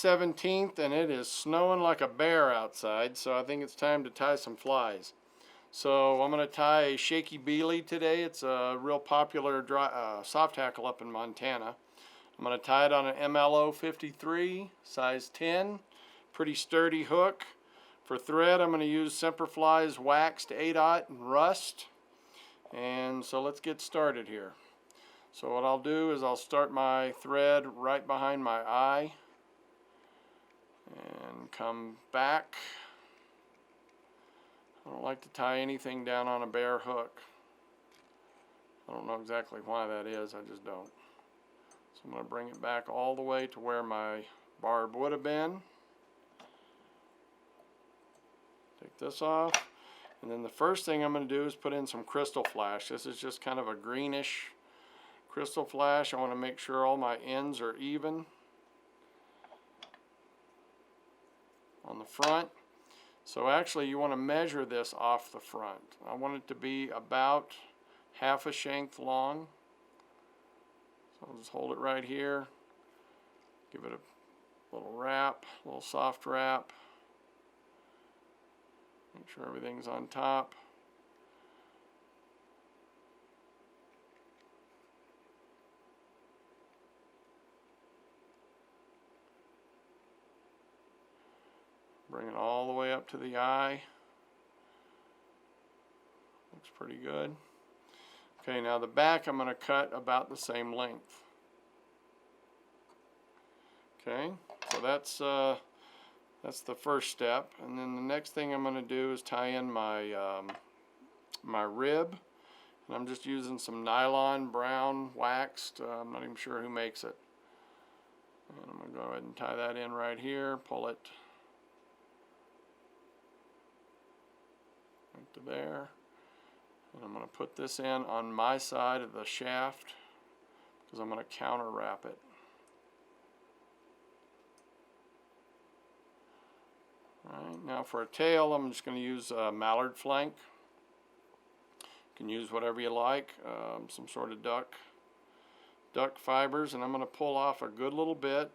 17th and it is snowing like a bear outside, so I think it's time to tie some flies. So I'm going to tie a Shakey Bealy today. It's a real popular soft tackle up in Montana. I'm going to tie it on an MLO 53, size 10, pretty sturdy hook. For thread, I'm going to use Semperfli's waxed 8/0 and rust. And so let's get started here. So what I'll do is I'll start my thread right behind my eye and come back. I don't like to tie anything down on a bare hook. I don't know exactly why that is, I just don't. So I'm going to bring it back all the way to where my barb would have been. Take this off. And then the first thing I'm going to do is put in some crystal flash. This is just kind of a greenish crystal flash. I want to make sure all my ends are even on the front. So actually you want to measure this off the front. I want it to be about half a shank long. So I'll just hold it right here, give it a little wrap, a little soft wrap. Make sure everything's on top. Bring it all the way up to the eye. Looks pretty good. Okay, now the back I'm going to cut about the same length. Okay, so that's the first step. And then the next thing I'm going to do is tie in my my rib. And I'm just using some nylon brown waxed. I'm not even sure who makes it. And I'm going to go ahead and tie that in right here. Pull it right to there. And I'm going to put this in on my side of the shaft because I'm going to counter wrap it. Alright, now for a tail, I'm just going to use mallard flank. You can use whatever you like, some sort of duck fibers, and I'm going to pull off a good little bit,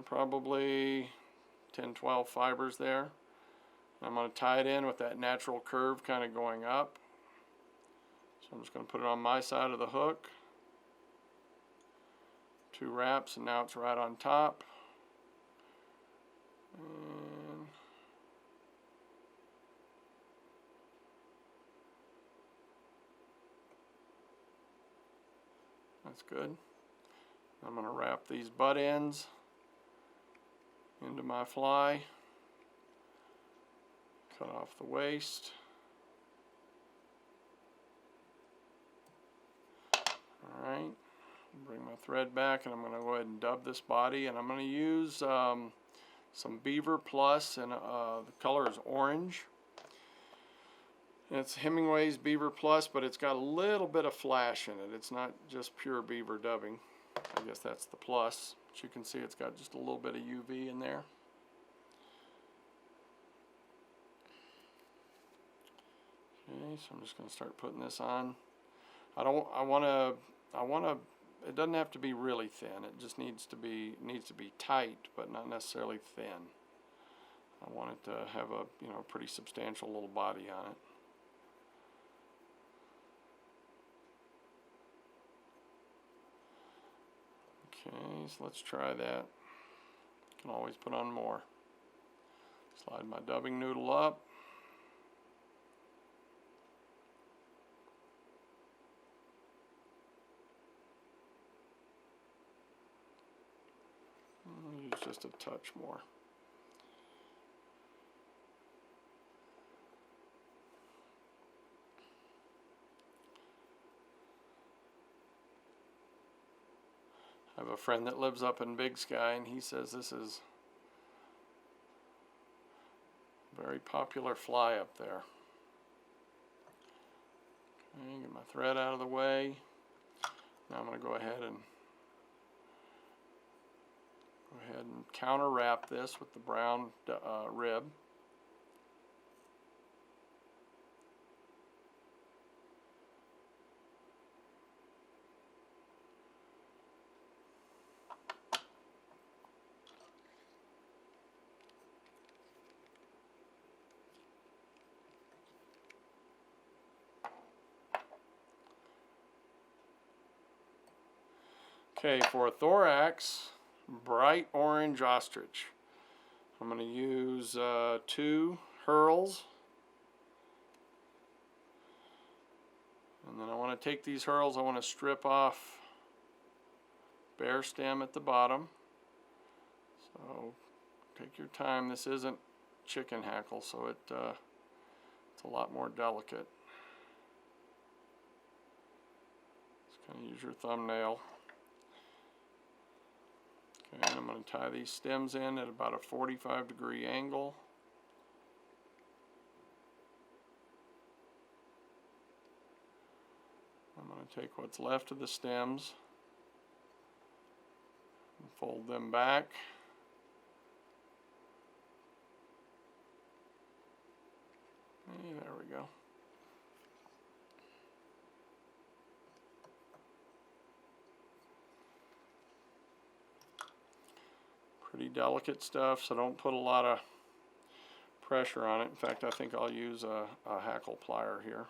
probably 10-12 fibers there. I'm going to tie it in with that natural curve kind of going up. So I'm just going to put it on my side of the hook. 2 wraps, and now it's right on top. And that's good. I'm going to wrap these butt ends into my fly. Cut off the waist. Alright, bring my thread back and I'm going to go ahead and dub this body, and I'm going to use some Beaver Plus, and the color is orange. And it's Hemingway's Beaver Plus, but it's got a little bit of flash in it. It's not just pure beaver dubbing. I guess that's the plus. As you can see, it's got just a little bit of UV in there. Okay, so I'm just going to start putting this on. I want to. It doesn't have to be really thin. It just needs to be tight, but not necessarily thin. I want it to have a pretty substantial little body on it. Okay, so let's try that. Can always put on more. Slide my dubbing noodle up. Use just a touch more. I have a friend that lives up in Big Sky, and he says this is a very popular fly up there. Okay, get my thread out of the way. Now I'm going to go ahead and counter wrap this with the brown rib. Okay, for a thorax, bright orange ostrich, I'm going to use 2 hurls. And then I want to take these hurls, I want to strip off bare stem at the bottom. So take your time. This isn't chicken hackle, so it's a lot more delicate. Just kind of use your thumbnail. Okay, and I'm going to tie these stems in at about a 45-degree angle. I'm going to take what's left of the stems and fold them back. Hey, there we go. Pretty delicate stuff, so don't put a lot of pressure on it. In fact, I think I'll use a hackle plier here.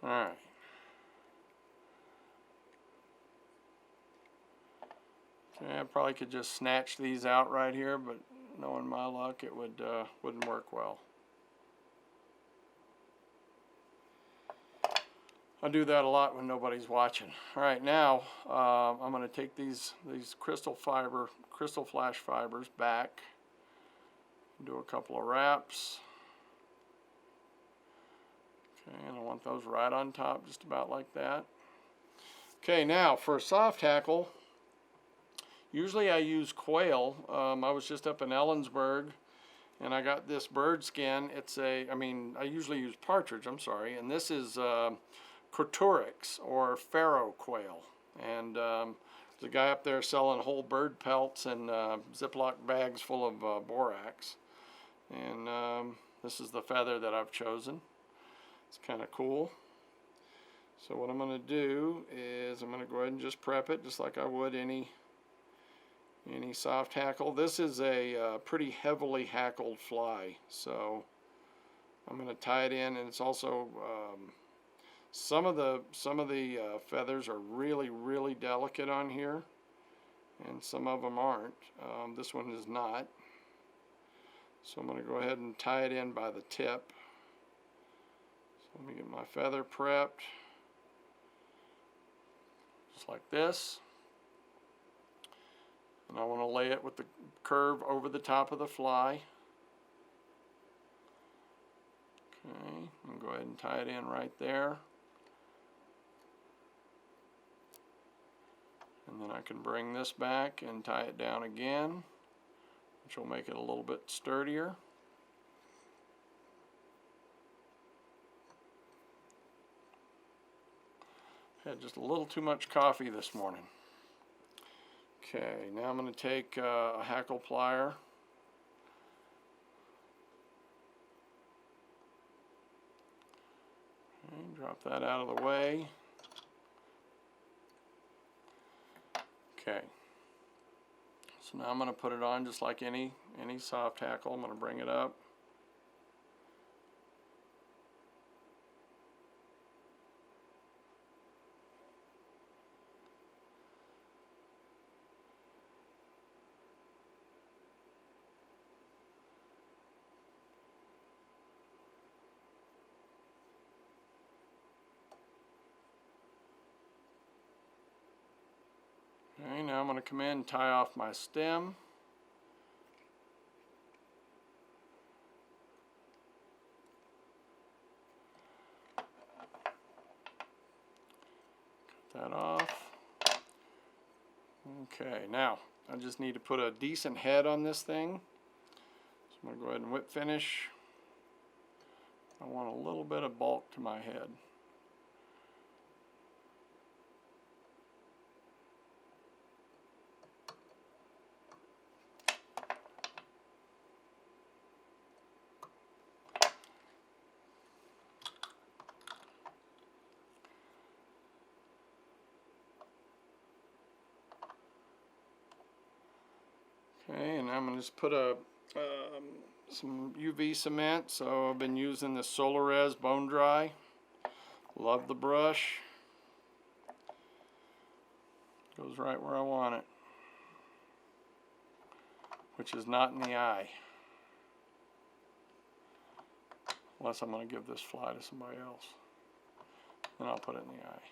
All right. Okay, I probably could just snatch these out right here, but knowing my luck, it wouldn't work well. I do that a lot when nobody's watching. All right, now I'm going to take these crystal flash fibers back, do a couple of wraps. Okay, and I want those right on top, just about like that. Okay, now for a soft hackle, usually I use quail. I was just up in Ellensburg, and I got this bird skin. I usually use partridge, I'm sorry, and this is Croturix, or pharaoh quail. And there's a guy up there selling whole bird pelts and Ziploc bags full of borax. And this is the feather that I've chosen. It's kind of cool. So what I'm going to do is I'm going to go ahead and just prep it just like I would any soft hackle. This is a pretty heavily hackled fly, so I'm going to tie it in, and it's also some of the feathers are really delicate on here, and some of them aren't. This one is not. So I'm going to go ahead and tie it in by the tip. So let me get my feather prepped, just like this. And I want to lay it with the curve over the top of the fly. Okay, and go ahead and tie it in right there. And then I can bring this back and tie it down again, which will make it a little bit sturdier. Had just a little too much coffee this morning. Okay, now I'm going to take a hackle plier. Okay, drop that out of the way. Okay, so now I'm going to put it on just like any soft hackle. I'm going to bring it up. Okay, now I'm going to come in and tie off my stem. Cut that off. Okay, now I just need to put a decent head on this thing. So I'm going to go ahead and whip finish. I want a little bit of bulk to my head. Okay, and I'm going to just put some UV cement. So I've been using the Solarez Bone Dry. Love the brush. Goes right where I want it, which is not in the eye. Unless I'm going to give this fly to somebody else. Then I'll put it in the eye.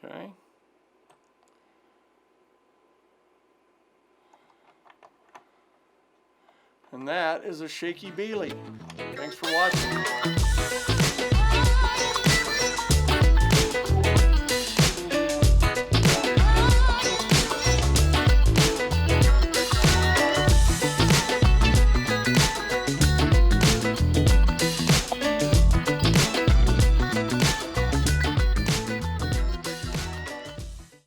Okay. And that is a Shakey Bealy. Thanks for watching.